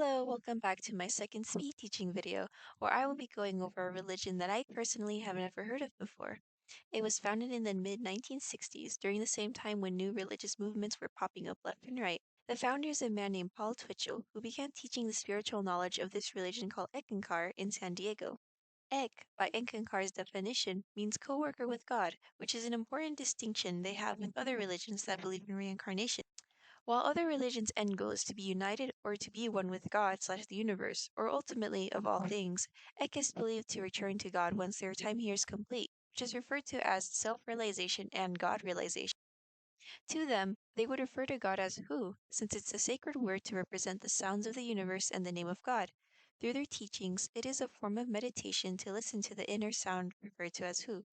Hello, welcome back to my second speed teaching video, where I will be going over a religion that I personally have never heard of before. It was founded in the mid 1960s, during the same time when new religious movements were popping up left and right. The founder is a man named Paul Twitchell, who began teaching the spiritual knowledge of this religion called Eckankar in San Diego. Ek, by Eckankar's definition, means co-worker with God, which is an important distinction they have with other religions that believe in reincarnation. While other religions' end goal is to be united or to be one with God/the universe, or ultimately of all things, Ek is believed to return to God once their time here is complete, which is referred to as self-realization and God-realization. To them, they would refer to God as Hu, since it's a sacred word to represent the sounds of the universe and the name of God. Through their teachings, it is a form of meditation to listen to the inner sound referred to as Hu.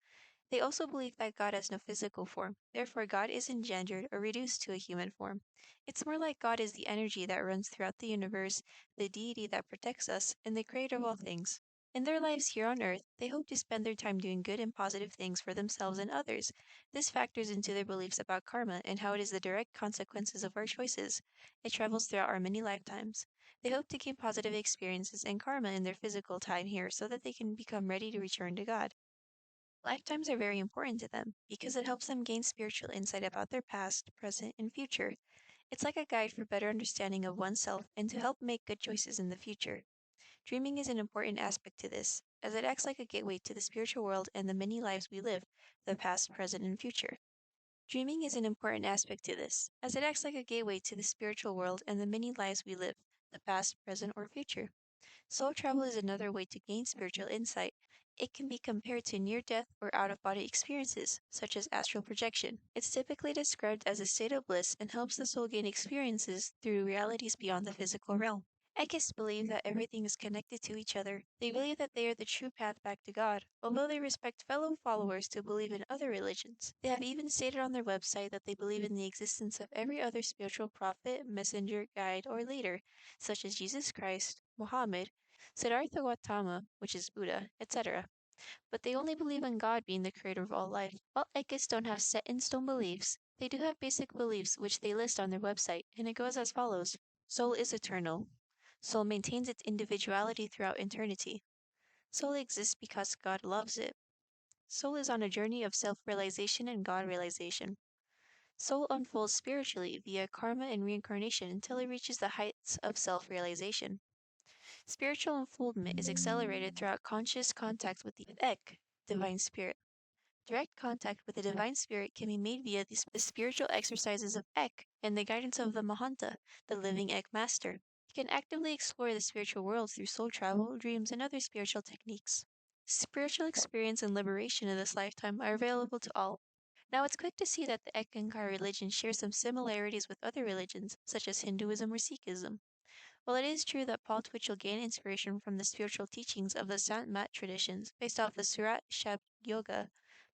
They also believe that God has no physical form, therefore, God is engendered or reduced to a human form. It's more like God is the energy that runs throughout the universe, the deity that protects us, and the creator of all things. In their lives here on earth, they hope to spend their time doing good and positive things for themselves and others. This factors into their beliefs about karma and how it is the direct consequences of our choices. It travels throughout our many lifetimes. They hope to gain positive experiences and karma in their physical time here so that they can become ready to return to God. Lifetimes are very important to them because it helps them gain spiritual insight about their past, present, and future. It's like a guide for better understanding of oneself and to help make good choices in the future. Dreaming is an important aspect to this, as it acts like a gateway to the spiritual world and the many lives we live, the past, present, and future. Dreaming is an important aspect to this, as it acts like a gateway to the spiritual world and the many lives we live, the past, present, or future. Soul travel is another way to gain spiritual insight. It can be compared to near death or out of body experiences, such as astral projection. It's typically described as a state of bliss and helps the soul gain experiences through realities beyond the physical realm. Eckists believe that everything is connected to each other. They believe that they are the true path back to God, although they respect fellow followers to believe in other religions. They have even stated on their website that they believe in the existence of every other spiritual prophet, messenger, guide, or leader, such as Jesus Christ, Muhammad, Siddhartha Gautama, which is Buddha, etc. But they only believe in God being the creator of all life. While Eckists don't have set in stone beliefs, they do have basic beliefs which they list on their website, and it goes as follows. Soul is eternal. Soul maintains its individuality throughout eternity. Soul exists because God loves it. Soul is on a journey of self-realization and God-realization. Soul unfolds spiritually via karma and reincarnation until it reaches the heights of self-realization. Spiritual unfoldment is accelerated throughout conscious contact with the Ek, Divine Spirit. Direct contact with the Divine Spirit can be made via the spiritual exercises of Ek and the guidance of the Mahanta, the living Ek Master. You can actively explore the spiritual world through soul travel, dreams, and other spiritual techniques. Spiritual experience and liberation in this lifetime are available to all. Now, it's quick to see that the Eckankar religion shares some similarities with other religions, such as Hinduism or Sikhism. While it is true that Paul Twitchell gained inspiration from the spiritual teachings of the Sant Mat traditions based off the Surat Shabd Yoga,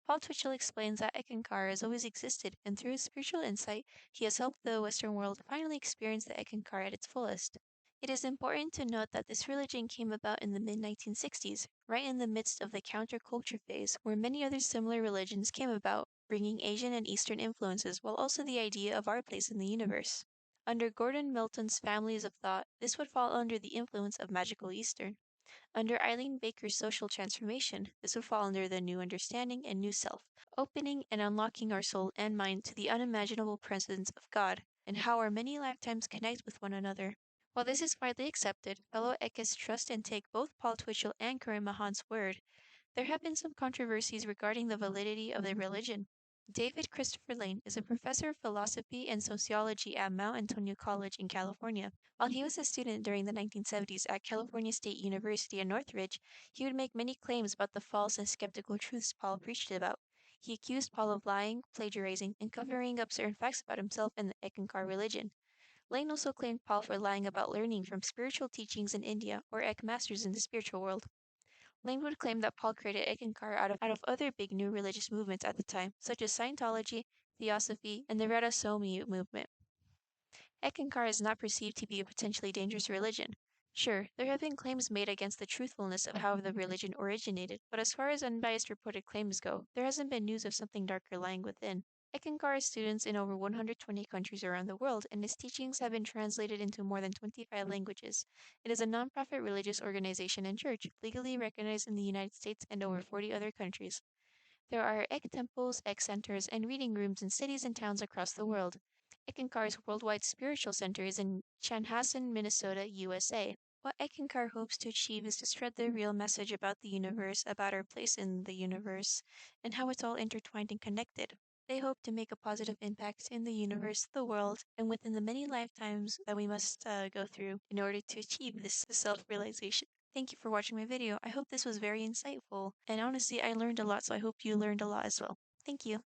Paul Twitchell explains that Eckankar has always existed, and through his spiritual insight, he has helped the Western world finally experience the Eckankar at its fullest. It is important to note that this religion came about in the mid 1960s, right in the midst of the counterculture phase, where many other similar religions came about, bringing Asian and Eastern influences while also the idea of our place in the universe. Under Gordon Milton's families of thought, this would fall under the influence of magical Eastern. Under Eileen Baker's social transformation, this would fall under the new understanding and new self, opening and unlocking our soul and mind to the unimaginable presence of God, and how our many lifetimes connect with one another. While this is widely accepted, fellow Eckists trust and take both Paul Twitchell and Karim Mahan's word. There have been some controversies regarding the validity of the religion. David Christopher Lane is a professor of philosophy and sociology at Mount Antonio College in California. While he was a student during the 1970s at California State University in Northridge, he would make many claims about the false and skeptical truths Paul preached about. He accused Paul of lying, plagiarizing, and covering up certain facts about himself and the Eckankar religion. Lane also claimed Paul for lying about learning from spiritual teachings in India or Ek masters in the spiritual world. Lane would claim that Paul created Eckankar out of other big new religious movements at the time, such as Scientology, Theosophy, and the Radhasomi movement. Eckankar is not perceived to be a potentially dangerous religion. Sure, there have been claims made against the truthfulness of how the religion originated, but as far as unbiased reported claims go, there hasn't been news of something darker lying within. Eckankar has students in over 120 countries around the world, and his teachings have been translated into more than 25 languages. It is a nonprofit religious organization and church, legally recognized in the United States and over 40 other countries. There are Ek temples, Ek centers, and reading rooms in cities and towns across the world. Eckankar's worldwide spiritual center is in Chanhassen, Minnesota, USA. What Eckankar hopes to achieve is to spread the real message about the universe, about our place in the universe, and how it's all intertwined and connected. They hope to make a positive impact in the universe, the world, and within the many lifetimes that we must go through in order to achieve this self realization. Thank you for watching my video. I hope this was very insightful. And honestly, I learned a lot, so I hope you learned a lot as well. Thank you.